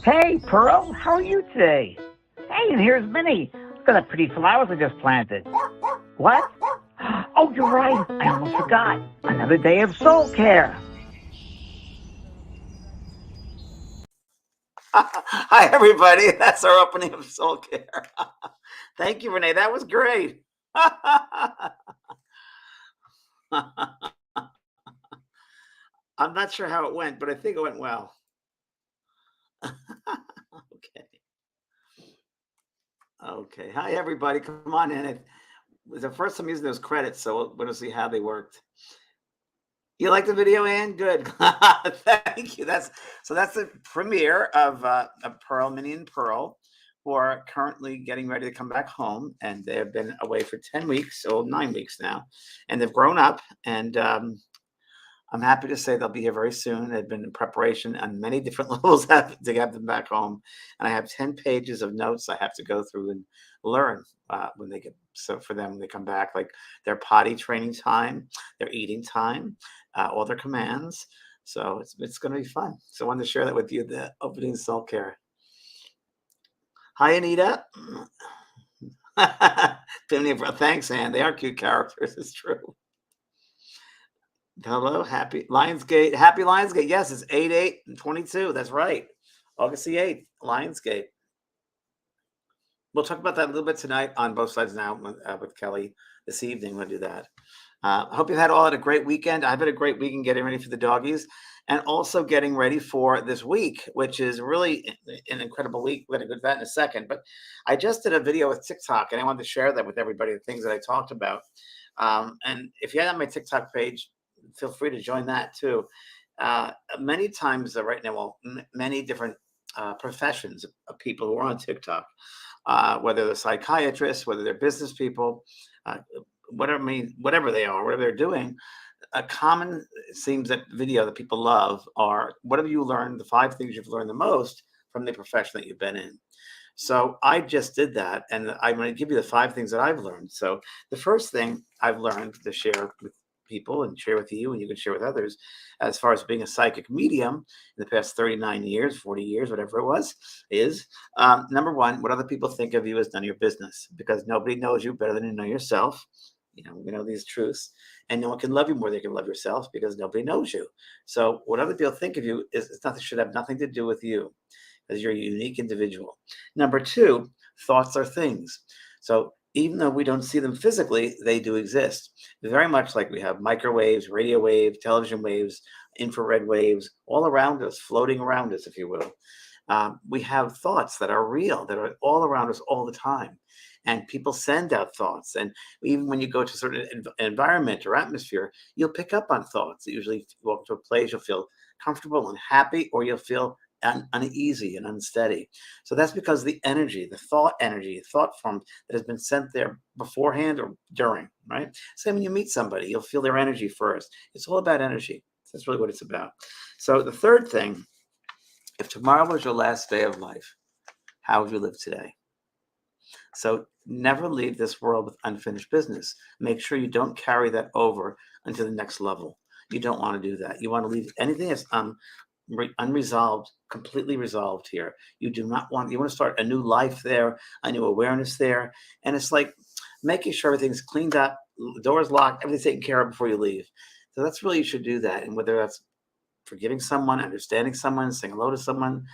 Hey, Pearl, how are you today? Hey, and here's Minnie. Look at the pretty flowers I just planted. What? Oh, you're right. I almost forgot. Another day of soul care. Hi, everybody. That's our opening of SoulCARE. Thank you, Renee. That was great. I'm not sure how it went, but I think it went well. Okay. Okay. Hi, everybody. Come on in. It was the first time using those credits, so we'll see how they worked. You like the video, Ann? Good. Thank you. That's the premiere of Pearl, Minnie, and Pearl, who are currently getting ready to come back home, and they have been away for 10 weeks, or 9 weeks now, and they've grown up, and I'm happy to say they'll be here very soon. They've been in preparation on many different levels to get them back home. And I have 10 pages of notes I have to go through and learn when they get, so for them, when they come back, like their potty training time, their eating time, all their commands. So it's going to be fun. So I wanted to share that with you, the opening SoulCARE. Hi, Anita. Thanks, Ann. They are cute characters. It's true. Hello, happy Lionsgate. Happy Lionsgate. Yes, it's 8/8/22. That's right. August the 8th, Lionsgate. We'll talk about that a little bit tonight on Both Sides Now with Kelly this evening. We'll do that. I hope you've had a great weekend. I've had a great weekend getting ready for the doggies and also getting ready for this week, which is really an incredible week. We're going to go to that in a second. But I just did a video with TikTok, and I wanted to share that with everybody, the things that I talked about. And if you're on my TikTok page, feel free to join that too. Many times right now, well, many different professions of people who are on TikTok, whether they're psychiatrists, whether they're business people, whatever they are, whatever they're doing, a common seems that video that people love are, what have you learned, the 5 things you've learned the most from the profession that you've been in. So I just did that, and I'm going to give you the 5 things that I've learned. So the first thing I've learned to share with people and share with you, and you can share with others, as far as being a psychic medium in the past 39 years, 40 years, whatever it was, is number one, what other people think of you is none of your business, because nobody knows you better than you know yourself. We know these truths, and no one can love you more than you can love yourself, because nobody knows you. So what other people think of you should have nothing to do with you, because you're a unique individual. Number 2, thoughts are things. So even though we don't see them physically, they do exist. Very much like we have microwaves, radio waves, television waves, infrared waves, all around us, floating around us, if you will. We have thoughts that are real, that are all around us all the time. And people send out thoughts. And even when you go to a certain environment or atmosphere, you'll pick up on thoughts. Usually, if you walk to a place, you'll feel comfortable and happy, or you'll feel uneasy and unsteady. So that's because the energy, the thought form that has been sent there beforehand or during, right? Same when you meet somebody, you'll feel their energy first. It's all about energy. That's really what it's about. So the third thing, if tomorrow was your last day of life, how would you live today? So never leave this world with unfinished business. Make sure you don't carry that over into the next level. You don't want to do that. You want to leave anything that's unresolved, completely resolved here. You want to start a new life there, a new awareness there. And it's like making sure everything's cleaned up, the door's locked, everything's taken care of before you leave. So that's really, you should do that. And whether that's forgiving someone, understanding someone, saying hello to someone,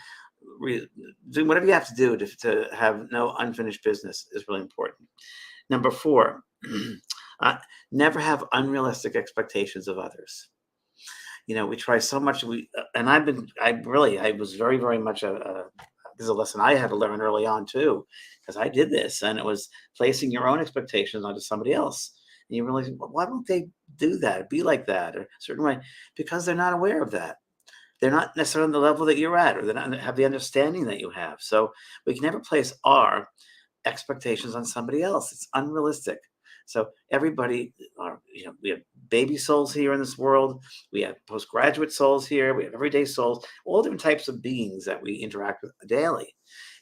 doing whatever you have to do to have no unfinished business is really important. Number 4, never have unrealistic expectations of others. We try so much. And I was very, very much this is a lesson I had to learn early on too, because I did this, and it was placing your own expectations onto somebody else. And you realize, well, why don't they do that, be like that, or a certain way? Because they're not aware of that. They're not necessarily on the level that you're at, or they don't have the understanding that you have. So we can never place our expectations on somebody else. It's unrealistic. So everybody, we have baby souls here in this world. We have postgraduate souls here. We have everyday souls, all different types of beings that we interact with daily.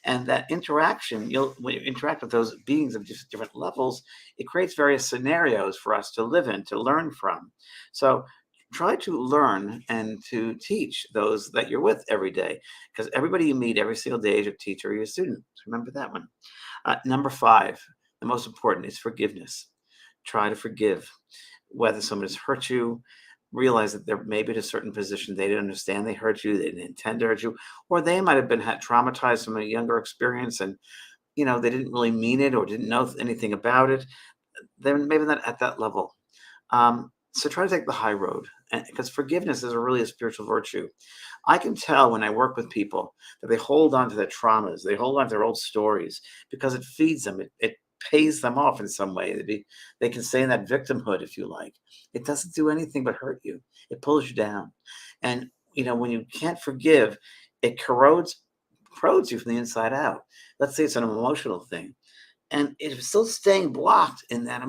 And that interaction, when you interact with those beings of just different levels, it creates various scenarios for us to live in, to learn from. So try to learn and to teach those that you're with every day, because everybody you meet every single day is your teacher or your student. So remember that one. Number 5, the most important, is forgiveness. Try to forgive. Whether someone has hurt you, realize that they're maybe at a certain position, they didn't understand they hurt you, they didn't intend to hurt you, or they might have been traumatized from a younger experience, and they didn't really mean it or didn't know anything about it. They're maybe not at that level. So try to take the high road, because forgiveness is really a spiritual virtue. I can tell when I work with people that they hold on to their traumas, they hold on to their old stories, because it feeds them. It pays them off in some way. They can stay in that victimhood, if you like. It doesn't do anything but hurt you. It pulls you down. And, when you can't forgive, it corrodes you from the inside out. Let's say it's an emotional thing. And it's still staying blocked in those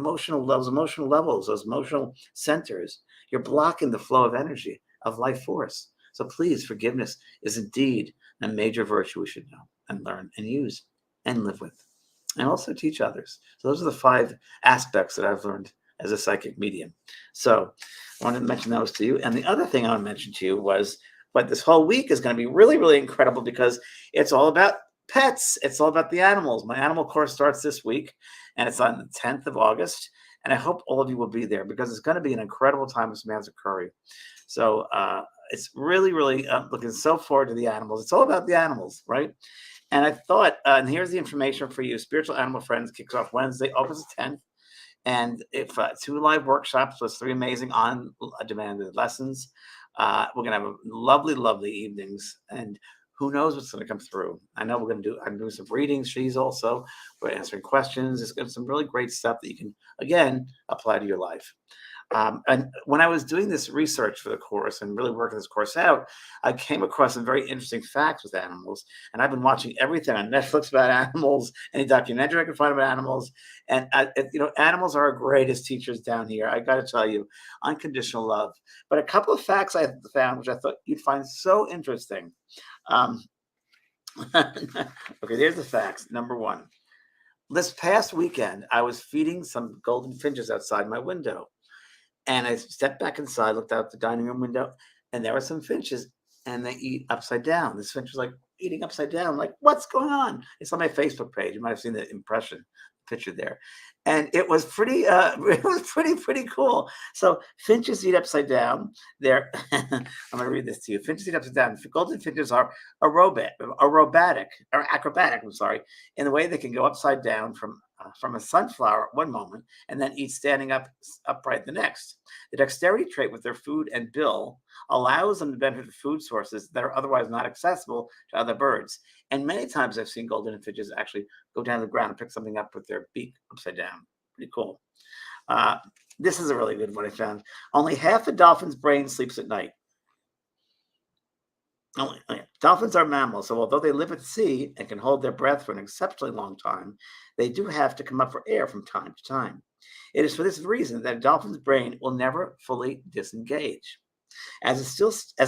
emotional levels, those emotional centers. You're blocking the flow of energy, of life force. So please, forgiveness is indeed a major virtue we should know and learn and use and live with, and also teach others. So those are the 5 aspects that I've learned as a psychic medium. So I wanted to mention those to you. And the other thing I want to mention to you was, but this whole week is going to be really, really incredible, because it's all about pets. It's all about the animals. My animal course starts this week, and it's on the 10th of August. And I hope all of you will be there, because it's going to be an incredible time with Samantha Curry. So it's really, really looking so forward to the animals. It's all about the animals, right? And I thought, and here's the information for you. Spiritual Animal Friends kicks off Wednesday, August 10th. And if 2 live workshops with 3 amazing on-demand lessons, we're going to have lovely, lovely evenings. And who knows what's going to come through. I know I'm doing some readings. We're answering questions. It's got some really great stuff that you can, again, apply to your life. And when I was doing this research for the course and really working this course out, I came across some very interesting facts with animals. And I've been watching everything on Netflix about animals, any documentary I can find about animals. And, animals are our greatest teachers down here. I got to tell you, unconditional love. But a couple of facts I found, which I thought you'd find so interesting. Okay, there's the facts. Number 1. This past weekend, I was feeding some golden finches outside my window. And I stepped back inside, looked out the dining room window, and there were some finches, and they eat upside down. This finch was like eating upside down. I'm like, what's going on? It's on my Facebook page. You might have seen the picture there. And it was pretty cool. So finches eat upside down. I'm going to read this to you. Finches eat upside down. Golden finches are acrobatic, in the way they can go upside down from a sunflower one moment and then eat standing upright the next. The dexterity trait with their food and bill allows them to benefit from food sources that are otherwise not accessible to other birds. And many times I've seen golden finches actually go down to the ground and pick something up with their beak upside down. Pretty cool. This is a really good one I found. Only half a dolphin's brain sleeps at night. Dolphins are mammals, so although they live at sea and can hold their breath for an exceptionally long time, they do have to come up for air from time to time. It is for this reason that a dolphin's brain will never fully disengage, as it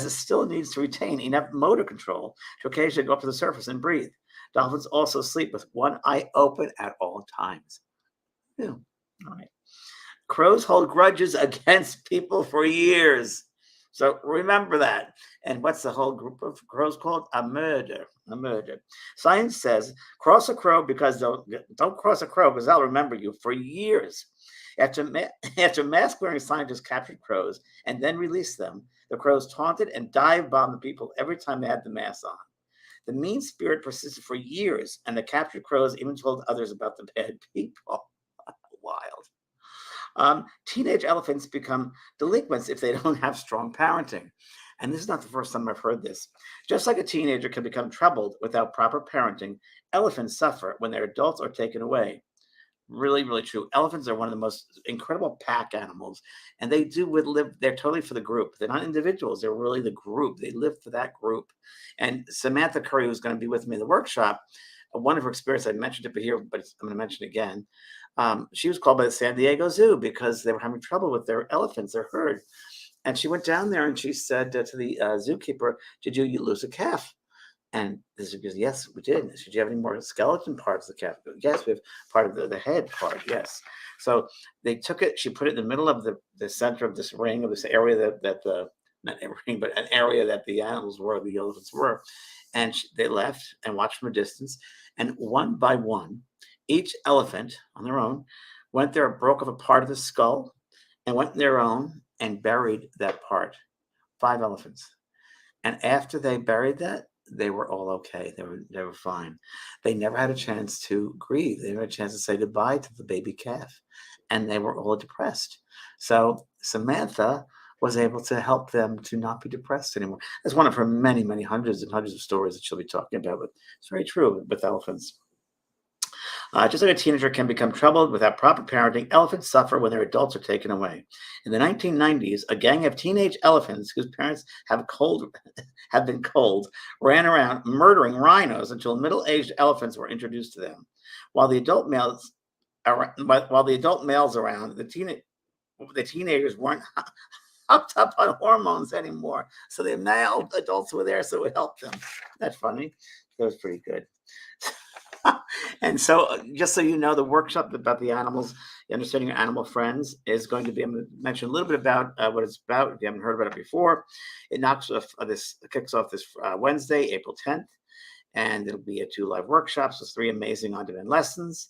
still needs to retain enough motor control to occasionally go up to the surface and breathe. Dolphins also sleep with one eye open at all times. Yeah. All right. Crows hold grudges against people for years. So remember that. And what's the whole group of crows called? A murder. Science says cross a crow don't cross a crow because they'll remember you for years. After mask-wearing scientists captured crows and then released them, the crows taunted and dive-bombed the people every time they had the mask on. The mean spirit persisted for years, and the captured crows even told others about the bad people. Wild. Teenage elephants become delinquents if they don't have strong parenting. And this is not the first time I've heard this. Just like a teenager can become troubled without proper parenting, elephants suffer when their adults are taken away. Really, really true. Elephants are one of the most incredible pack animals, and they're totally for the group. They're not individuals. They're really the group. They live for that group. And Samantha Curry, who's going to be with me in the workshop, one of her experiences, I mentioned it here, but I'm going to mention it again. She was called by the San Diego Zoo because they were having trouble with their elephants, their herd. And she went down there and she said to the zookeeper, did you lose a calf? And this goes, yes, we did. Should you have any more skeleton parts of the calf? Yes, we have part of the head part. Yes. So they took it. She put it in the middle of the center of this ring, of this area that the not a ring, but an area that the animals were, the elephants were, and they left and watched from a distance. And one by one, each elephant on their own went there, broke off a part of the skull, and went their own and buried that part. 5 elephants. And after they buried that, they were all okay. They were fine. They never had a chance to grieve. They never had a chance to say goodbye to the baby calf. And they were all depressed. So Samantha was able to help them to not be depressed anymore. That's one of her many, many hundreds and hundreds of stories that she'll be talking about. But it's very true with elephants. Just like a teenager can become troubled without proper parenting, elephants suffer when their adults are taken away. In the 1990s, a gang of teenage elephants whose parents have been cold ran around murdering rhinos until middle-aged elephants were introduced to them. While the adult males around, the teenagers weren't hooked up on hormones anymore. So the male adults were there, so it helped them. That's funny. That was pretty good. And so, just so you know, the workshop about the animals, understanding your animal friends, is going to be. I'm going to mention a little bit about what it's about. If you haven't heard about it before, it kicks off this Wednesday, April 10th, and it'll be 2 live workshops with 3 amazing on-demand lessons.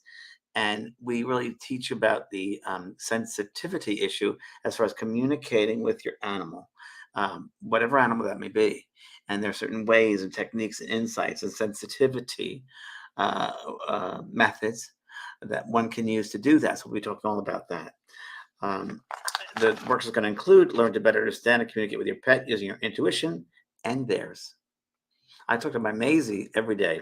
And we really teach about the sensitivity issue as far as communicating with your animal, whatever animal that may be. And there are certain ways and techniques and insights and sensitivity methods that one can use to do that. So we'll be talking all about that. The works are going to include learn to better understand and communicate with your pet using your intuition and theirs. I talk to my Maisie every day,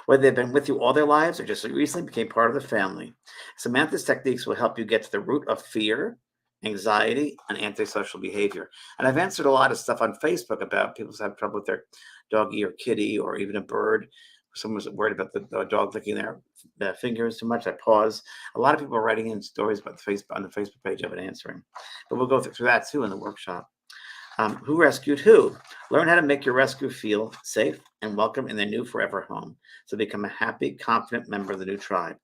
whether they've been with you all their lives or just recently became part of the family. Samantha's techniques will help you get to the root of fear, anxiety, and antisocial behavior. And I've answered a lot of stuff on Facebook about people who have trouble with their doggy or kitty or even a bird. Someone was worried about the dog licking their fingers too much. I pause. A lot of people are writing in stories about on the Facebook page I've been answering. But we'll go through that too in the workshop. Who rescued who? Learn how to make your rescue feel safe and welcome in their new forever home. So become a happy, confident member of the new tribe.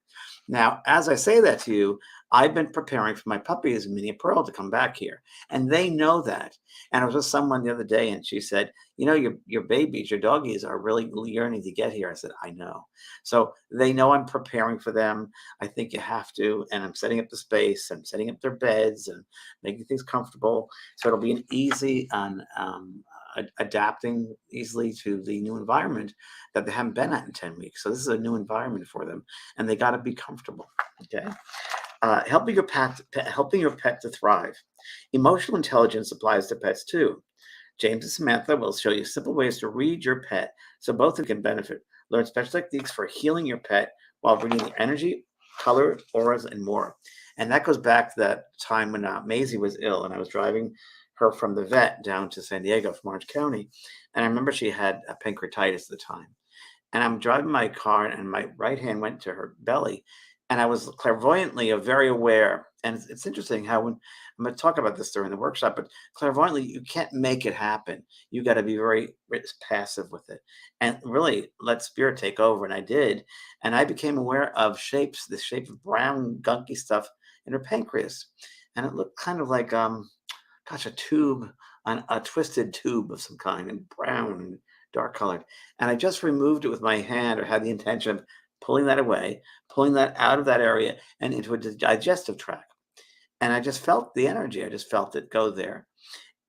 Now, as I say that to you, I've been preparing for my puppies, Minnie and Pearl, to come back here. And they know that. And I was with someone the other day and she said, you know, your babies, your doggies are really yearning to get here. I said, I know. So they know I'm preparing for them. I think you have to. And I'm setting up the space. I'm setting up their beds and making things comfortable. So it'll be an easy and adapting easily to the new environment that they haven't been at in 10 weeks. So this is a new environment for them and they got to be comfortable. Okay. Helping your pet to thrive. Emotional intelligence applies to pets too. James and Samantha will show you simple ways to read your pet so both of you can benefit. Learn special techniques for healing your pet while reading the energy, color, auras, and more. And that goes back to that time when Maisie was ill and I was driving her from the vet down to San Diego from Orange County. And I remember she had pancreatitis at the time. And I'm driving my car and my right hand went to her belly. And I was clairvoyantly very aware. And it's interesting how when I'm going to talk about this during the workshop, but clairvoyantly, you can't make it happen. You got to be very passive with it and really let spirit take over. And I did. And I became aware of shapes, the shape of brown, gunky stuff in her pancreas. And it looked kind of like, a tube, a twisted tube of some kind, and brown and dark colored. And I just removed it with my hand or had the intention of pulling that away, pulling that out of that area and into a digestive tract. And I just felt the energy. I just felt it go there.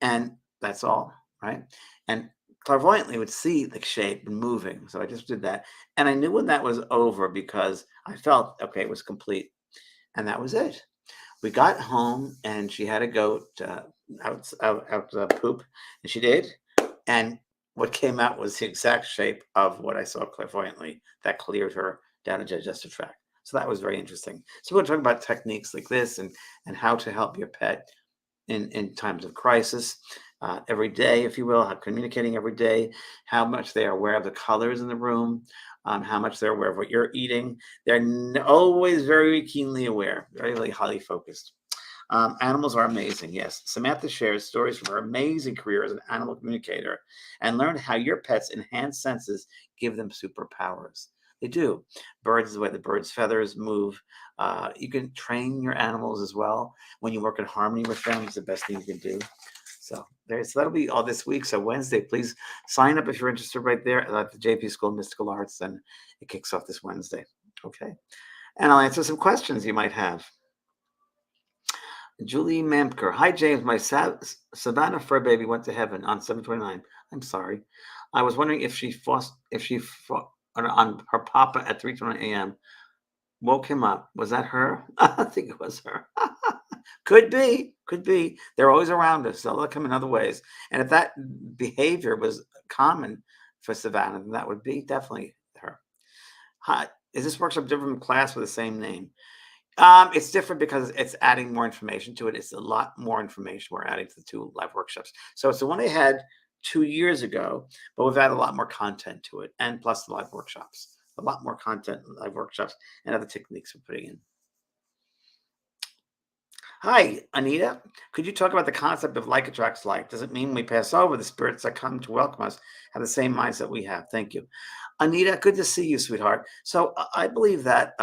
And that's all, right? And clairvoyantly would see the shape and moving. So I just did that. And I knew when that was over because I felt, okay, it was complete. And that was it. We got home and she had to go out poop. And she did. And what came out was the exact shape of what I saw clairvoyantly that cleared her down the digestive tract. So that was very interesting. So we're going to talk about techniques like this and how to help your pet in times of crisis every day, if you will, how communicating every day, how much they are aware of the colors in the room, how much they're aware of what you're eating. They're always very keenly aware, very, very highly focused. Animals are amazing. Yes. Samantha shares stories from her amazing career as an animal communicator and learned how your pets' enhanced senses give them superpowers. They do. Birds, the way the birds' feathers move. You can train your animals as well. When you work in harmony with them, it's the best thing you can do. So that'll be all this week. So Wednesday, please sign up if you're interested right there at the JP School of Mystical Arts. And it kicks off this Wednesday. Okay. And I'll answer some questions you might have. Julie Mamker. Hi, James. My Savannah fur baby went to heaven on 7/29. I'm sorry. I was wondering if she fought on her papa at 3:29 a.m. Woke him up. Was that her? I think it was her. Could be. Could be. They're always around us. They'll come in other ways. And if that behavior was common for Savannah, then that would be definitely her. Hi. Is this workshop different from class with the same name? It's different because it's adding more information to it. It's a lot more information we're adding to the 2 live workshops. So it's the one I had 2 years ago, but we've added a lot more content to it, and plus the live workshops. A lot more content, live workshops, and other techniques we're putting in. Hi, Anita. Could you talk about the concept of like attracts like? Does it mean we pass over the spirits that come to welcome us have the same mindset we have? Thank you. Anita, good to see you, sweetheart. So I believe that,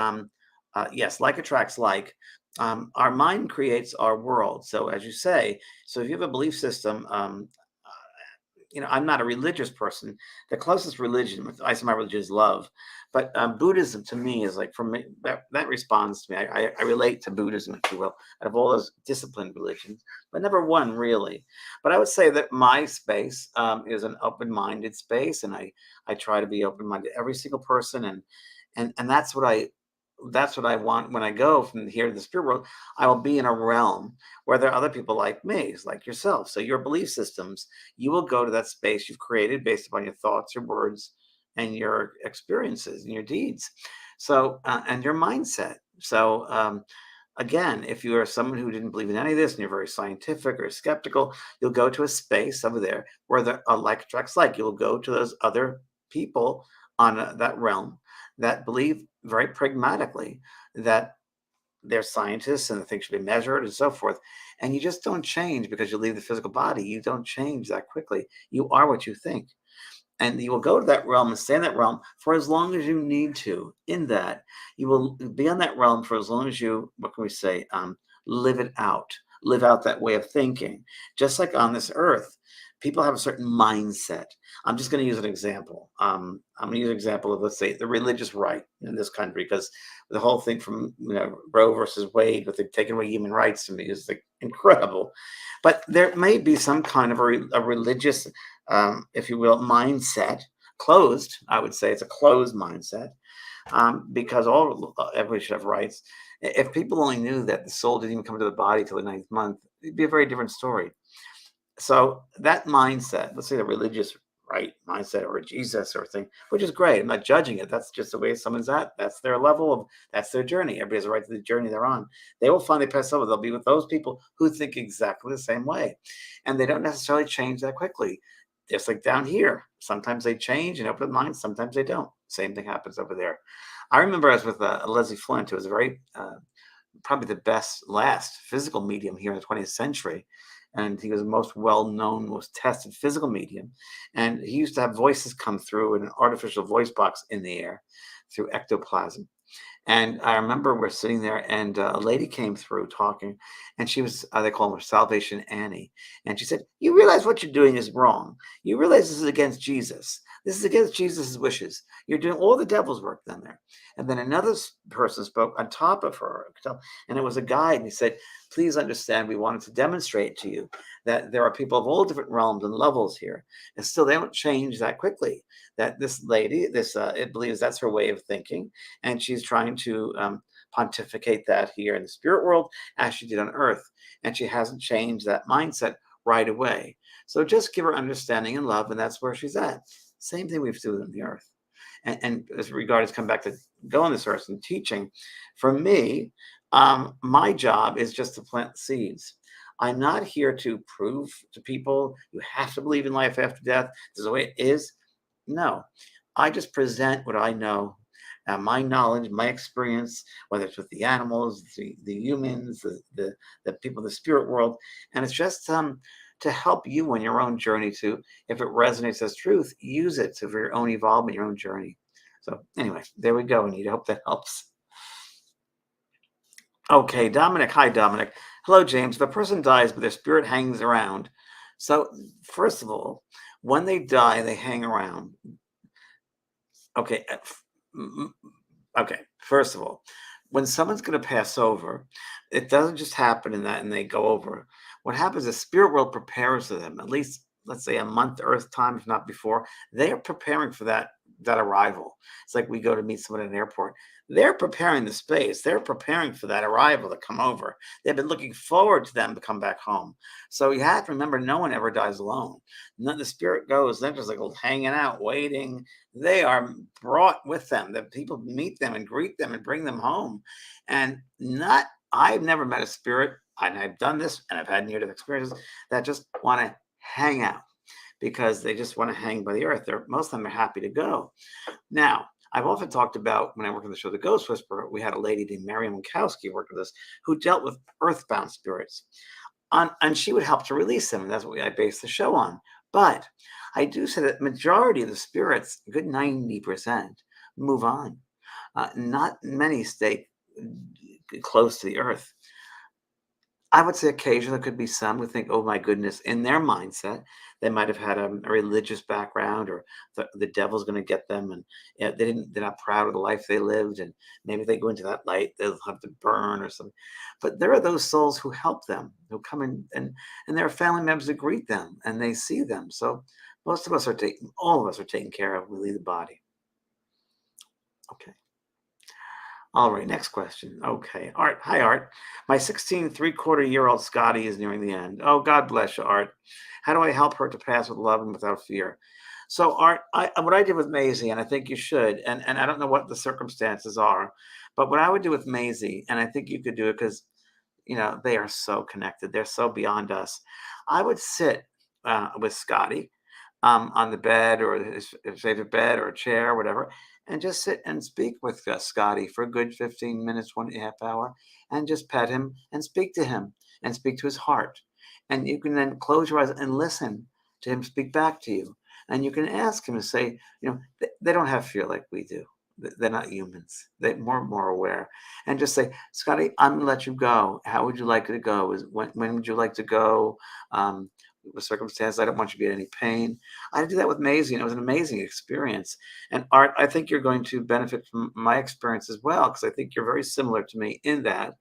yes, like attracts like. Our mind creates our world. So as you say, so if you have a belief system, I'm not a religious person. The closest religion, I say my religion is love, but Buddhism to me is like, for me, that responds to me. I relate to Buddhism, if you will, out of all those disciplined religions, but never one really. But I would say that my space is an open-minded space, and I try to be open-minded to every single person, and that's what I want when I go from here to the spirit world. I will be in a realm where there are other people like me, like yourself. So your belief systems, you will go to that space you've created based upon your thoughts, your words, and your experiences and your deeds. So, and your mindset. So, again, if you are someone who didn't believe in any of this and you're very scientific or skeptical, you'll go to a space over there where the like attracts like. You'll go to those other people on that realm that believe very pragmatically that they're scientists and the things should be measured and so forth. And you just don't change because you leave the physical body. You don't change that quickly. You are what you think. And you will go to that realm and stay in that realm for as long as you need to. In that, you will be on that realm for as long as you, what can we say, live it out, live out that way of thinking. Just like on this earth, people have a certain mindset. I'm just going to use an example. I'm going to use an example of, let's say, the religious right in this country, because the whole thing from Roe versus Wade, with taking away human rights, to me is like incredible. But there may be some kind of a religious, if you will, mindset, closed. I would say it's a closed mindset, because everybody should have rights. If people only knew that the soul didn't even come to the body till the 9th month, it'd be a very different story. So that mindset, let's say the religious right mindset or a Jesus or thing, which is great. I'm not judging it. That's just the way someone's at. That's their level that's their journey. Everybody has a right to the journey they're on. They will finally pass over. They'll be with those people who think exactly the same way. And they don't necessarily change that quickly. Just like down here, sometimes they change and open minds, sometimes they don't. Same thing happens over there. I remember I was with Leslie Flint, who was a very, probably the best last physical medium here in the 20th century. And he was the most well-known, most tested physical medium. And he used to have voices come through in an artificial voice box in the air through ectoplasm. And I remember we're sitting there, and a lady came through talking, and she was, they call her Salvation Annie. And she said, "You realize what you're doing is wrong. You realize this is against Jesus. This is against Jesus' wishes. You're doing all the devil's work down there." And then another person spoke on top of her, and it was a guide, and he said, "Please understand, we wanted to demonstrate to you that there are people of all different realms and levels here. And still, they don't change that quickly. That this lady, it believes that's her way of thinking, and she's trying to pontificate that here in the spirit world as she did on earth. And she hasn't changed that mindset right away. So just give her understanding and love, and that's where she's at. Same thing we have to do on the earth. And as regards come back to go on this earth and teaching, for me, my job is just to plant seeds. I'm not here to prove to people you have to believe in life after death. This is the way it is. No, I just present what I know, my knowledge, my experience, whether it's with the animals, the humans, the people in the spirit world. And it's just to help you on your own journey to, if it resonates as truth, use it for your own evolvement, your own journey. So anyway, there we go, Anita. Hope that helps. Okay, Dominic. Hi, Dominic. Hello, James. The person dies, but their spirit hangs around. So, first of all, when they die, they hang around. Okay. Okay. First of all, when someone's going to pass over, it doesn't just happen in that and they go over. What happens is spirit world prepares for them, at least, let's say, a month Earth time, if not before. They are preparing for that arrival. It's like we go to meet someone at an airport. They're preparing the space. They're preparing for that arrival to come over. They've been looking forward to them to come back home. So you have to remember, no one ever dies alone. None, the spirit goes, they're just like hanging out, waiting. They are brought with them. The people meet them and greet them and bring them home. And I've never met a spirit, and I've done this, and I've had near-death experiences that just want to hang out because they just want to hang by the earth. Most of them are happy to go. Now, I've often talked about, when I worked on the show The Ghost Whisperer, we had a lady named Miriam Winkowski work with us who dealt with earthbound spirits. And she would help to release them. And that's what I based the show on. But I do say that majority of the spirits, a good 90%, move on. Not many stay close to the earth. I would say occasionally there could be some who think, oh my goodness, in their mindset, they might have had a religious background, or the devil's going to get them, and they're not proud of the life they lived, and maybe they go into that light, they'll have to burn or something. But there are those souls who help them, who come in, and there are family members who greet them and they see them. So most of us all of us are taken care of. We leave the body. Okay. All right, next question. Okay, Art. Hi, Art. My 16 3/4-year-old Scotty is nearing the end. Oh, God bless you, Art. How do I help her to pass with love and without fear? So, Art, what I did with Maisie, and I think you should, and I don't know what the circumstances are, but what I would do with Maisie, and I think you could do it because, they are so connected. They're so beyond us. I would sit with Scotty on the bed, or his favorite bed, or a chair, or whatever, and just sit and speak with Scotty for a good 15 minutes, 1.5 hours, and just pet him and speak to him and speak to his heart. And you can then close your eyes and listen to him speak back to you. And you can ask him to say, they don't have fear like we do. They're not humans. They're more aware. And just say, Scotty, I'm going to let you go. How would you like it to go? When would you like to go? With circumstances, I don't want you to get any pain. I did that with Maisie, and it was an amazing experience. And Art, I think you're going to benefit from my experience as well, because I think you're very similar to me in that.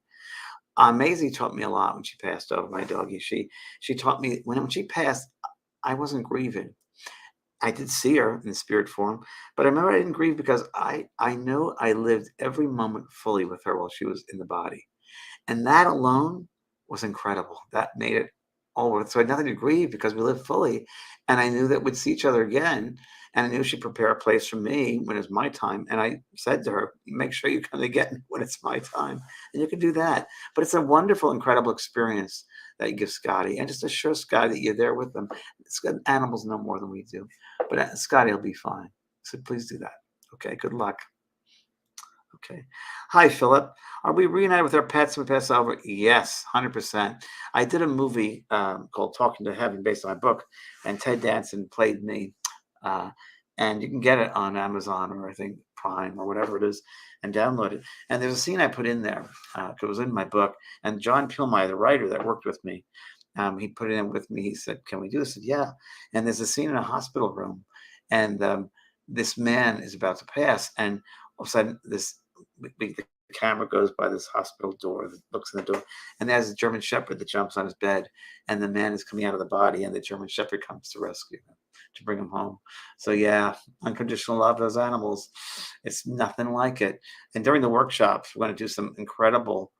Maisie taught me a lot when she passed over, my doggie. She taught me when she passed, I wasn't grieving. I did see her in spirit form, but I remember I didn't grieve because I know I lived every moment fully with her while she was in the body. And that alone was incredible. That made it all worth it. So I had nothing to grieve because we lived fully. And I knew that we'd see each other again. And I knew she'd prepare a place for me when it's my time. And I said to her, make sure you come to get me when it's my time. And you can do that. But it's a wonderful, incredible experience that you give Scotty. And just assure Scotty that you're there with them. Animals know more than we do. But Scotty will be fine. So please do that. Okay, good luck. Okay. Hi, Philip. Are we reunited with our pets when we pass over? Yes, 100%. I did a movie called Talking to Heaven based on my book, and Ted Danson played me. And you can get it on Amazon, or I think Prime, or whatever it is, and download it. And there's a scene I put in there because it was in my book. And John Pilmeyer, the writer that worked with me, he put it in with me. He said, can we do this? I said, yeah. And there's a scene in a hospital room. And this man is about to pass. And all of a sudden, the camera goes by this hospital door, looks in the door, and there's a German Shepherd that jumps on his bed, and the man is coming out of the body, and the German Shepherd comes to rescue him, to bring him home. So yeah, unconditional love those animals. It's nothing like it. And during the workshops, we're going to do some incredible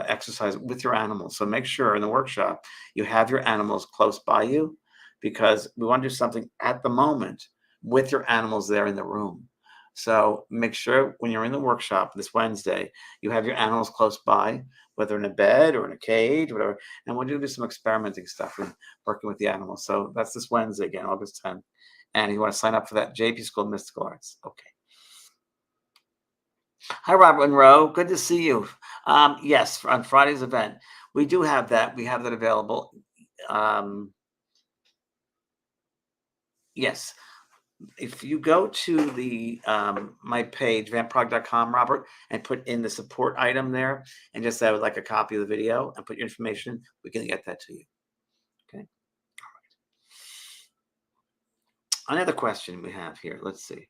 exercise with your animals. So make sure in the workshop you have your animals close by you, because we want to do something at the moment with your animals there in the room. So make sure when you're in the workshop this Wednesday, you have your animals close by, whether in a bed or in a cage, whatever. And we'll do some experimenting stuff and working with the animals. So that's this Wednesday again, August 10th. And you want to sign up for that, JP School of Mystical Arts. Okay. Hi, Robert Monroe. Good to see you. Yes, on Friday's event, we do have that. We have that available. Um, yes, if you go to the my page, vampprog.com, Robert, and put in the support item there, and just say I would like a copy of the video, and put your information, we can get that to you. Okay. Another question we have here. Let's see.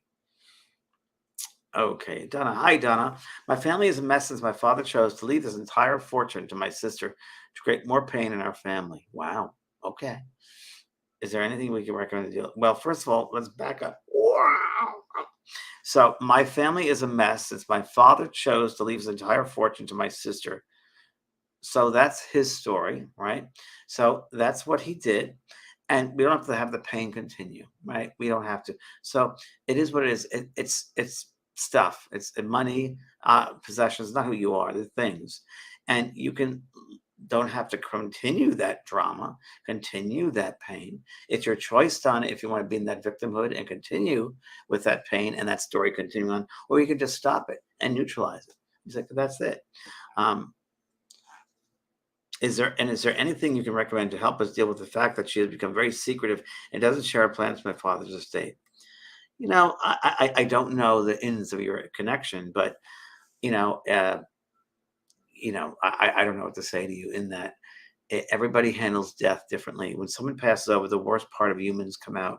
Okay, Donna. Hi, Donna. My family is a mess since my father chose to leave his entire fortune to my sister to create more pain in our family. Wow. Okay. Is there anything we can recommend to deal? Well, first of all, let's back up. Wow. So my family is a mess since my father chose to leave his entire fortune to my sister. So that's his story, right? So that's what he did. And we don't have to have the pain continue, right? We don't have to. So it is what it is. It's stuff. It's money, possessions, not who you are, the things. And you don't have to continue that drama, continue that pain. It's your choice, Donna, if you want to be in that victimhood and continue with that pain and that story continuing on, or you can just stop it and neutralize it. He's like, that's it. Is there anything you can recommend to help us deal with the fact that she has become very secretive and doesn't share her plans with my father's estate? I don't know the ins of your connection, but you know, uh, I don't know what to say to you in that everybody handles death differently. When someone passes over, the worst part of humans come out.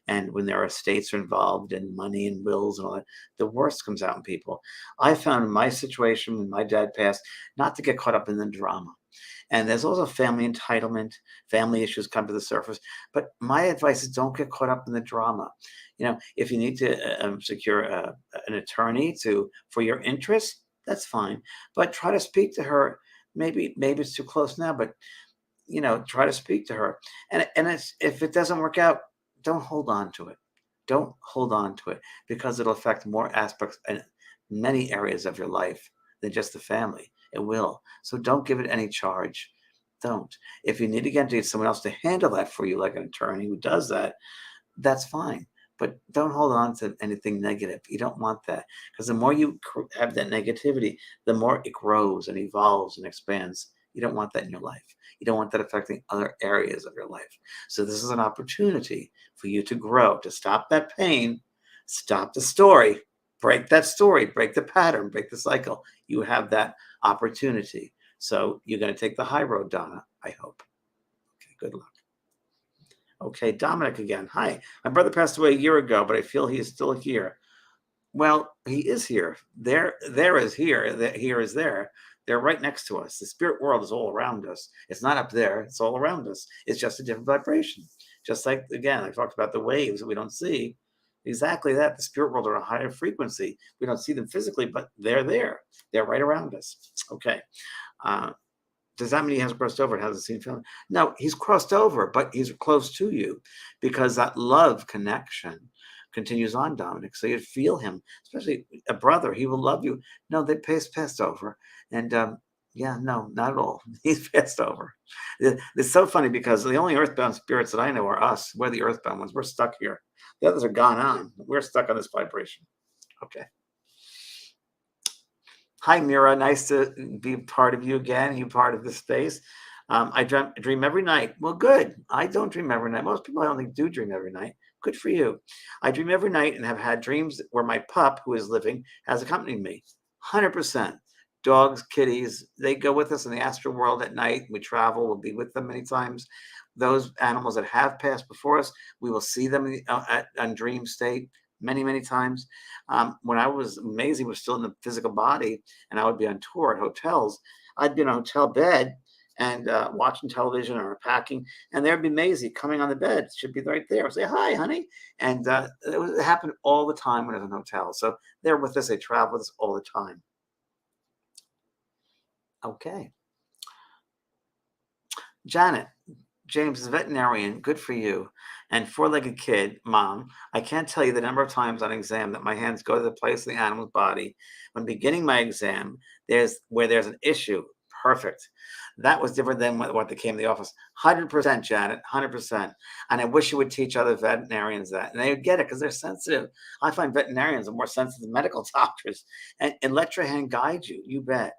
And when their estates are involved and money and wills and all that, the worst comes out in people. I found in my situation when my dad passed, not to get caught up in the drama. And there's also family entitlement, family issues come to the surface. But my advice is don't get caught up in the drama. If you need to secure an attorney for your interests, that's fine. But try to speak to her. Maybe it's too close now, but try to speak to her. If it doesn't work out, don't hold on to it. Don't hold on to it because it'll affect more aspects in many areas of your life than just the family. It will. So don't give it any charge. Don't. If you need to get someone else to handle that for you, like an attorney who does that, that's fine. But don't hold on to anything negative. You don't want that because the more you have that negativity, the more it grows and evolves and expands. You don't want that in your life. You don't want that affecting other areas of your life. So this is an opportunity for you to grow, to stop that pain, stop the story, break that story, break the pattern, break the cycle. You have that opportunity. So you're going to take the high road, Donna, I hope. Okay, good luck. Okay, Dominic again. Hi. My brother passed away a year ago, but I feel he is still here. Well, he is here. There is here. Here is there. They're right next to us. The spirit world is all around us. It's not up there. It's all around us. It's just a different vibration. Just like, again, I talked about the waves that we don't see. Exactly that. The spirit world are a higher frequency. We don't see them physically, but they're there. They're right around us. Okay. Does that mean he hasn't crossed over and hasn't seen feeling? No, he's crossed over, but he's close to you because that love connection continues on, Dominic. So you'd feel him, especially a brother. He will love you. No, they passed over. And yeah, no, not at all. He's passed over. It's so funny because the only earthbound spirits that I know are us. We're the earthbound ones. We're stuck here. The others are gone on. We're stuck on this vibration. Okay. Hi, Mira. Nice to be part of you again. You part of this space. I dream every night. Well, good. I don't dream every night. Most people I don't think do dream every night. Good for you. I dream every night and have had dreams where my pup, who is living, has accompanied me. 100%. Dogs, kitties, they go with us in the astral world at night. We travel. We'll be with them many times. Those animals that have passed before us, we will see them on dream state many, many times. When I was amazing, was still in the physical body, and I would be on tour at hotels. I'd be in a hotel bed and watching television or packing, and there'd be Maisie coming on the bed. She'd be right there. I'd say, "Hi, honey," and it happened all the time when I was in a hotel. So they're with us. They travel with us all the time. Okay, Janet. James is a veterinarian. Good for you. And four-legged kid, mom. I can't tell you the number of times on exam that my hands go to the place of the animal's body. When beginning my exam, there's an issue. Perfect. That was different than what they came to the office. 100%, Janet, 100%. And I wish you would teach other veterinarians that. And they would get it because they're sensitive. I find veterinarians are more sensitive than medical doctors. And let your hand guide you. You bet.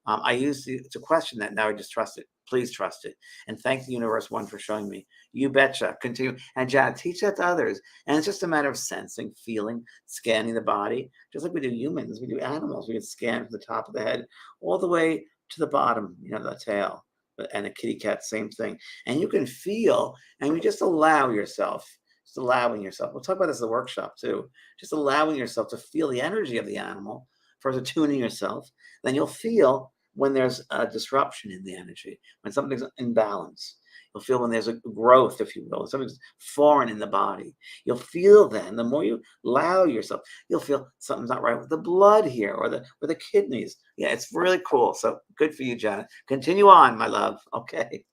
I used to question that. Now I just trust it. Please trust it. And thank the universe, one, for showing me. You betcha. Continue. And Janet, teach that to others. And it's just a matter of sensing, feeling, scanning the body. Just like we do humans, we do animals. We can scan from the top of the head all the way to the bottom, the tail. And a kitty cat, same thing. And you can feel, and you just allow yourself, just allowing yourself. We'll talk about this in the workshop too. Just allowing yourself to feel the energy of the animal, first attuning yourself. Then you'll feel when there's a disruption in the energy, when something's imbalanced. You'll feel when there's a growth, if you will, something's foreign in the body. You'll feel then, the more you allow yourself, you'll feel something's not right with the blood here or the kidneys. Yeah, it's really cool. So good for you, Janet. Continue on, my love. Okay.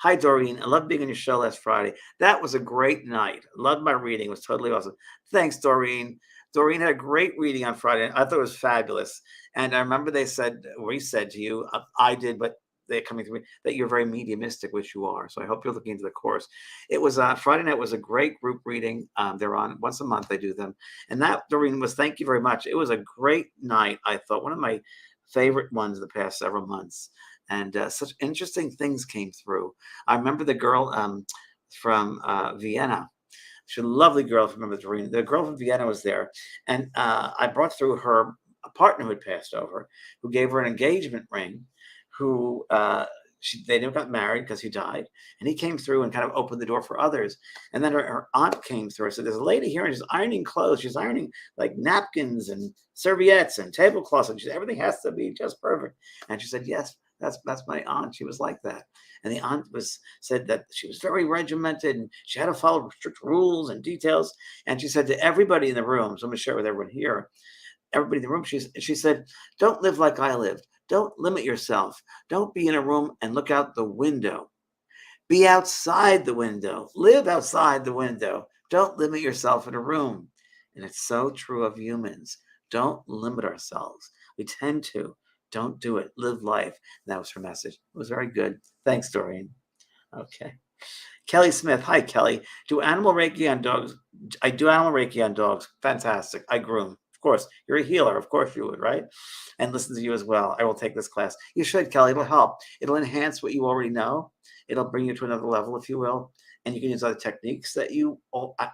Hi, Doreen. I loved being on your show last Friday. That was a great night. Loved my reading. It was totally awesome. Thanks, Doreen. Doreen had a great reading on Friday. I thought it was fabulous. And I remember we said to you, I did, but they're coming to me, that you're very mediumistic, which you are. So I hope you're looking into the course. It was Friday night was a great group reading. They're on once a month. They do them. And that, Doreen, was, thank you very much. It was a great night. I thought one of my favorite ones the past several months. And such interesting things came through. I remember the girl from Vienna. She's a lovely girl, if you remember, Doreen. The girl from Vienna was there. And I brought through her a partner who had passed over, who gave her an engagement ring, who they never got married because he died. And he came through and kind of opened the door for others. And then her aunt came through. I said, there's a lady here and she's ironing clothes. She's ironing like napkins and serviettes and tablecloths. And she said, everything has to be just perfect. And she said, yes, that's my aunt. She was like that. And the aunt said that she was very regimented and she had to follow strict rules and details. And she said to everybody in the room, so I'm going to share with everyone here, everybody in the room, she said, don't live like I lived. Don't limit yourself. Don't be in a room and look out the window. Be outside the window. Live outside the window. Don't limit yourself in a room. And it's so true of humans. Don't limit ourselves. We tend to. Don't do it. Live life. And that was her message. It was very good. Thanks, Doreen. Okay. Kelly Smith. Hi, Kelly. Do animal Reiki on dogs? I do animal Reiki on dogs. Fantastic. I groom. Of course. You're a healer. Of course you would, right? And listen to you as well. I will take this class. You should, Kelly. It'll help. It'll enhance what you already know. It'll bring you to another level, if you will. And you can use other techniques that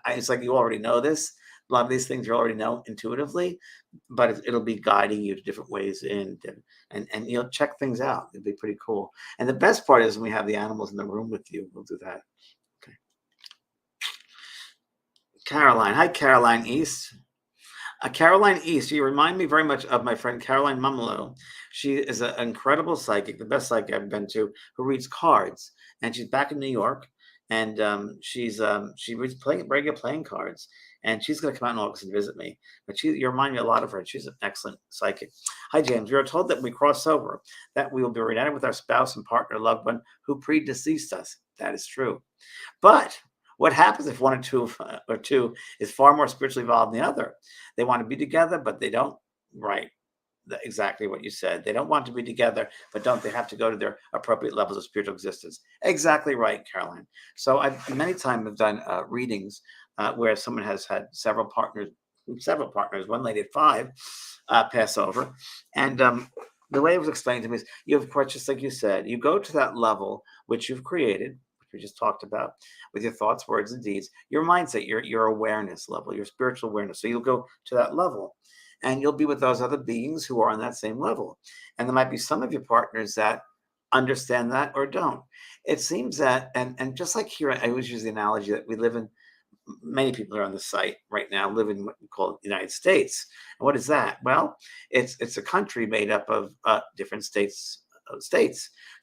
it's like you already know this. A lot of these things you already know intuitively, but it'll be guiding you to different ways in, and you'll check things out. It'll be pretty cool. And the best part is when we have the animals in the room with you, we'll do that. Okay. Caroline. Hi, Caroline East. Caroline East, you remind me very much of my friend Caroline Mumolo. She is an incredible psychic, the best psychic I've been to, who reads cards. And she's back in New York. And she reads regular playing cards. And she's going to come out in August and visit me. But you remind me a lot of her. She's an excellent psychic. Hi, James. We are told that when we cross over, that we will be reunited with our spouse and partner, loved one who predeceased us. That is true. But what happens if one or two is far more spiritually evolved than the other? They want to be together, but they don't. Right. Exactly what you said. They don't want to be together, but don't they have to go to their appropriate levels of spiritual existence? Exactly right, Caroline. So I've many times have done readings where someone has had several partners. One lady had 5 pass over, and the way it was explained to me is, you of course, just like you said, you go to that level which you've created, which we just talked about, with your thoughts, words, and deeds, your mindset, your awareness level, your spiritual awareness. So you'll go to that level. And you'll be with those other beings who are on that same level. And there might be some of your partners that understand that or don't. It seems that, and just like here, I always use the analogy that we live in, many people are on the site right now, live in what we call the United States. And what is that? Well, it's a country made up of different states.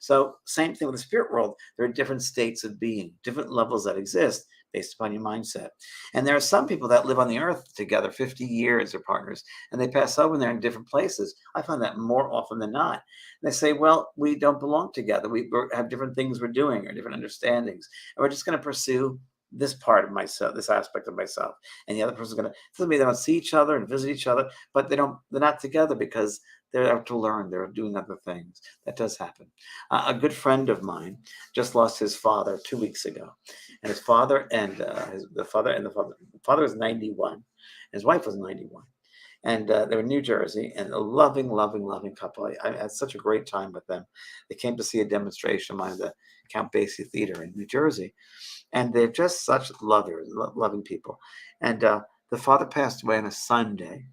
So same thing with the spirit world. There are different states of being, different levels that exist based upon your mindset. And there are some people that live on the earth together 50 years, or partners, and they pass over and they're in different places. I find that more often than not. And they say, well, we don't belong together. We have different things we're doing or different understandings. And we're just going to pursue this part of myself, this aspect of myself. And the other person's going to, doesn't mean they don't see each other and visit each other, but they're not together because They're out to learn. They're doing other things. That does happen. A good friend of mine just lost his father 2 weeks ago, and his father and the father was 91, his wife was 91, and they were in New Jersey, and a loving, loving, loving couple. I had such a great time with them. They came to see a demonstration of mine at the Count Basie Theater in New Jersey, and they're just such loving people. And the father passed away on a Sunday,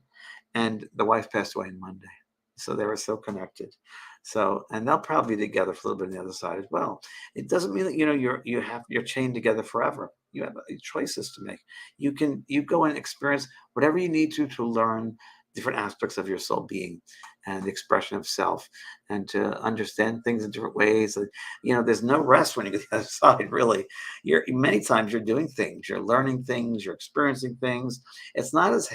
and the wife passed away on Monday. So they were so connected. So, and they'll probably be together for a little bit on the other side as well. It doesn't mean that you're chained together forever. You have choices to make. You go and experience whatever you need to learn different aspects of your soul being and the expression of self, and to understand things in different ways. There's no rest when you get to the other side, really. Many times you're doing things, you're learning things, you're experiencing things. It's not as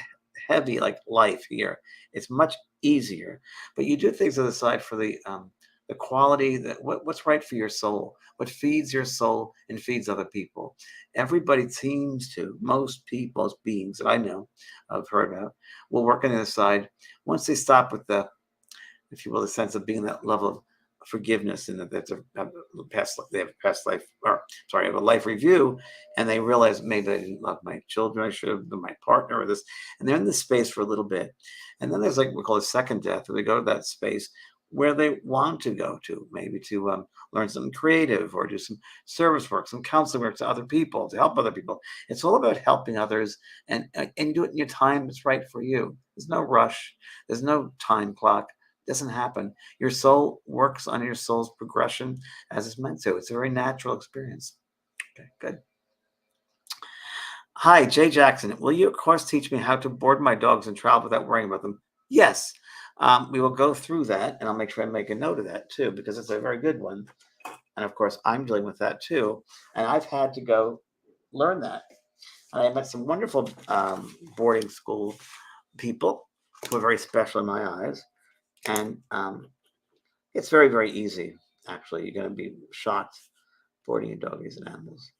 heavy like life here. It's much easier, but you do things on the side for the quality, that what's right for your soul, what feeds your soul and feeds other people. Everybody seems to, most people's beings that I know, I've heard about, will work on the other side once they stop with the, if you will, the sense of being that level of forgiveness, and that they have a past life, or sorry, have a life review, and they realize maybe I didn't love my children, I should have been my partner, or this, and they're in this space for a little bit, and then there's like we call a second death, where they go to that space where they want to go to, maybe to learn something creative, or do some service work, some counseling work to other people, to help other people. It's all about helping others, and do it in your time that's right for you. There's no rush. There's no time clock. Doesn't happen. Your soul works on your soul's progression as it's meant to. It's a very natural experience. Okay, good. Hi, Jay Jackson. Will you, of course, teach me how to board my dogs and travel without worrying about them? Yes. We will go through that, and I'll make sure I make a note of that too, because it's a very good one. And of course, I'm dealing with that too. And I've had to go learn that. And I met some wonderful boarding school people who are very special in my eyes. And it's very, very easy, actually. You're going to be shocked boarding your doggies and animals.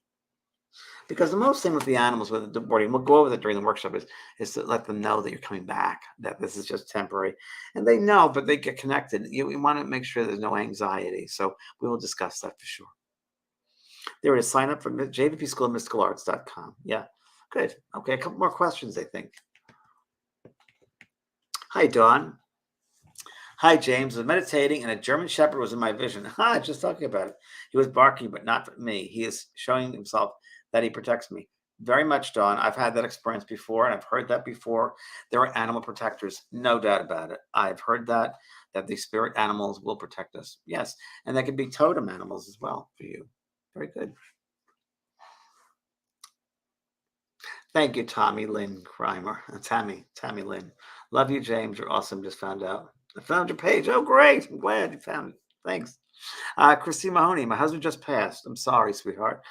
Because the most thing with the animals, with the boarding, we'll go over that during the workshop, is to let them know that you're coming back, that this is just temporary. And they know, but they get connected. We want to make sure there's no anxiety. So we will discuss that for sure. There it is. Sign up for JVP School of Mystical Arts.com. Yeah, good. Okay, a couple more questions, I think. Hi, Dawn. Hi, James. I was meditating, and a German Shepherd was in my vision. Just talking about it. He was barking, but not at me. He is showing himself that he protects me. Very much, Dawn. I've had that experience before, and I've heard that before. There are animal protectors, no doubt about it. I've heard that the spirit animals will protect us. Yes, and they can be totem animals as well for you. Very good. Thank you, Tommy Lynn Crimer. Tammy Lynn. Love you, James. You're awesome. Just found out. I found your page. Oh, great. I'm glad you found it. Thanks. Christine Mahoney. My husband just passed. I'm sorry, sweetheart.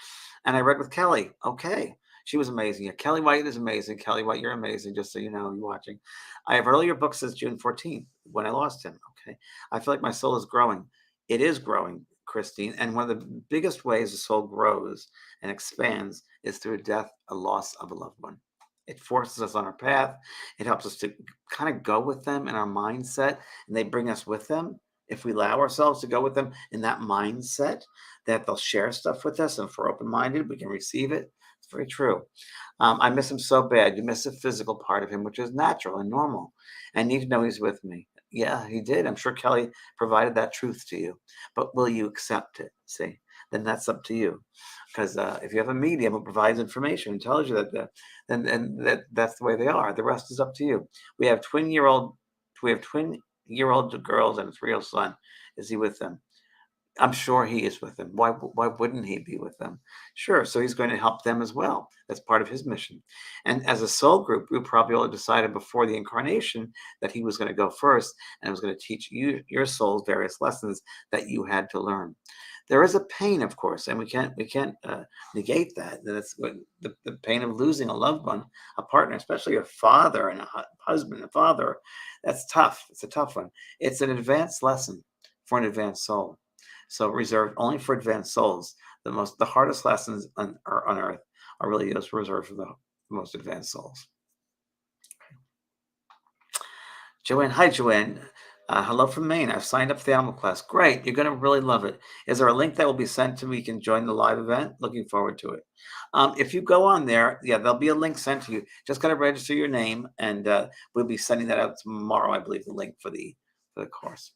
And I read with Kelly. Okay. She was amazing. Yeah, Kelly White is amazing. Kelly White, you're amazing. Just so you know, you're watching. I have earlier books since June 14th when I lost him. Okay. I feel like my soul is growing. It is growing, Christine. And one of the biggest ways the soul grows and expands is through a death, a loss of a loved one. It forces us on our path. It helps us to kind of go with them in our mindset, and they bring us with them. If we allow ourselves to go with them in that mindset, that they'll share stuff with us, and if we're open-minded, we can receive it. It's very true. I miss him so bad. You miss the physical part of him, which is natural and normal. I need to know he's with me. Yeah, he did. I'm sure Kelly provided that truth to you. But will you accept it? See, then that's up to you. Because if you have a medium who provides information and tells you that, then that's the way they are. The rest is up to you. We have twin-year-old girls and a 3-year-old son. Is he with them? I'm sure he is with them. Why wouldn't he be with them? Sure. So he's going to help them as well. That's part of his mission. And as a soul group, we probably all decided before the incarnation that he was going to go first and was going to teach you, your souls, various lessons that you had to learn. There is a pain, of course, and we can't negate that. That's what the pain of losing a loved one, a partner, especially a father and a husband, a father. That's tough. It's a tough one. It's an advanced lesson for an advanced soul. So reserved only for advanced souls. The hardest lessons on earth are really those reserved for the most advanced souls. Joanne, hi Joanne. Hello from Maine. I've signed up for the animal class. Great. You're going to really love it. Is there a link that will be sent to me? You can join the live event. Looking forward to it. If you go on there, yeah, there'll be a link sent to you. Just got to register your name, and we'll be sending that out tomorrow, I believe, the link for the course.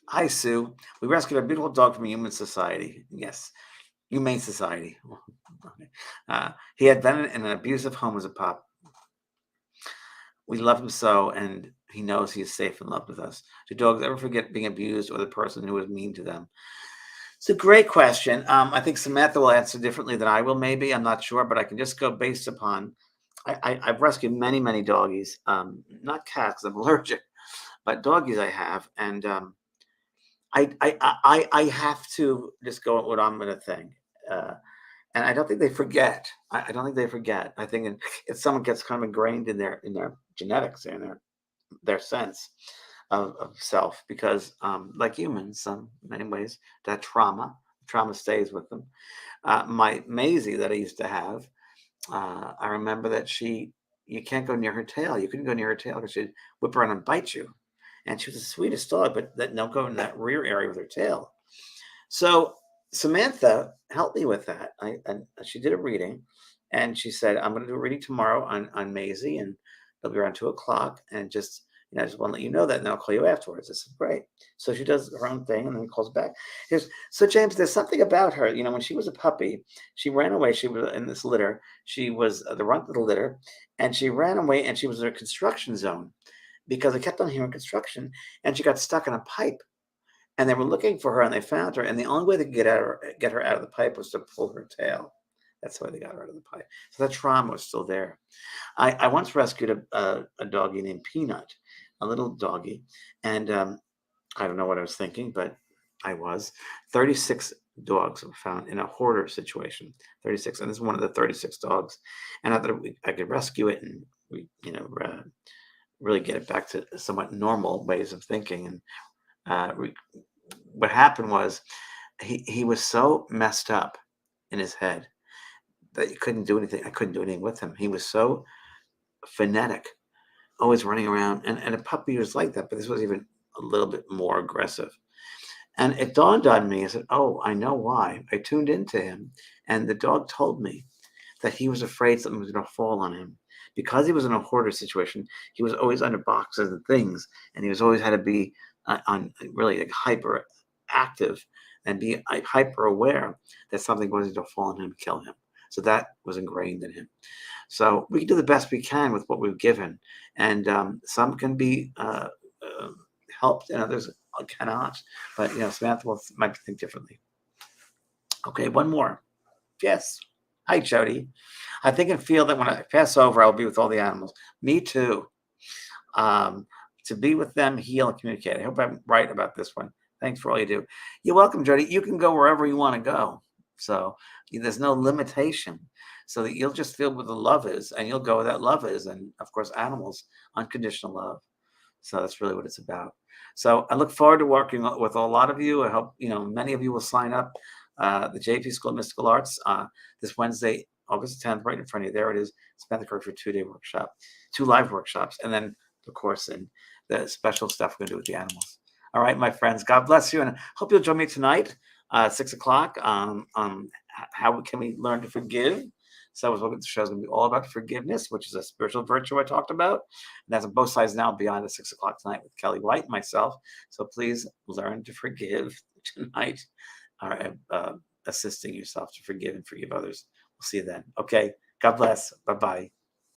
Hi, Sue. We rescued a beautiful dog from Human Society. Yes, Humane Society. He had been in an abusive home as a pup. We love him so, and he knows he is safe and loved with us. Do dogs ever forget being abused or the person who was mean to them? It's a great question. I think Samantha will answer differently than I will, maybe. I'm not sure, but I can just go based upon I've rescued many, many doggies. Not cats, I'm allergic, but doggies I have. And I have to just go with what I'm going to think. And I don't think they forget. I don't think they forget. I think if someone gets kind of ingrained in their genetics and their sense of self, because like humans, in many ways, that trauma stays with them. My Maisie that I used to have, I remember that you can't go near her tail. You couldn't go near her tail because she'd whip around and bite you. And she was the sweetest dog, but that don't go in that rear area with her tail. So Samantha helped me with that. And she did a reading, and she said, "I'm going to do a reading tomorrow on Maisie, and it'll be around 2:00. And just I just want to let you know that, and I'll call you afterwards." I said, "Great." So she does her own thing, and then calls back. So James, there's something about her. When she was a puppy, she ran away. She was in this litter. She was the runt of the litter, and she ran away, and she was in a construction zone because I kept on hearing construction, and she got stuck in a pipe. And they were looking for her, and they found her. And the only way they could get her out of the pipe was to pull her tail. That's why they got her out of the pipe. So that trauma was still there. I once rescued a doggie named Peanut, a little doggie, and I don't know what I was thinking, but I was. 36 dogs were found in a hoarder situation. 36, and this is one of the 36 dogs. And I thought I could rescue it, and we, really get it back to somewhat normal ways of thinking. And what happened was he was so messed up in his head that you couldn't do anything. I couldn't do anything with him. He was so frenetic, always running around. And a puppy was like that, but this was even a little bit more aggressive. And it dawned on me. I said, "Oh, I know why." I tuned into him, and the dog told me that he was afraid something was going to fall on him. Because he was in a hoarder situation, he was always under boxes and things, and he was always had to be on really like hyper active and be hyper aware that something was going to fall on him and kill him. So that was ingrained in him. So we can do the best we can with what we've given, and some can be helped, and others cannot. But Samantha might think differently. Okay, one more. Yes. Hi, Jody. I think and feel that when I pass over, I'll be with all the animals. Me too. To be with them, heal, and communicate. I hope I'm right about this one. Thanks for all you do. You're welcome, Jody. You can go wherever you want to go. So there's no limitation. So that you'll just feel where the love is, and you'll go where that love is. And of course, animals, unconditional love. So that's really what it's about. So I look forward to working with a lot of you. I hope many of you will sign up. The JP School of Mystical Arts this Wednesday, August 10th, right in front of you. There it is. Spend the course for 2-day workshop, 2 live workshops, and then the course and the special stuff we're going to do with the animals. All right, my friends, God bless you, and I hope you'll join me tonight at 6:00 on how can we learn to forgive. So I was looking at the show is going to be all about forgiveness, which is a spiritual virtue I talked about. And that's on both sides now beyond at 6:00 tonight with Kelly White and myself. So please learn to forgive tonight. Assisting yourself to forgive and forgive others. We'll see you then. Okay. God bless. Bye-bye.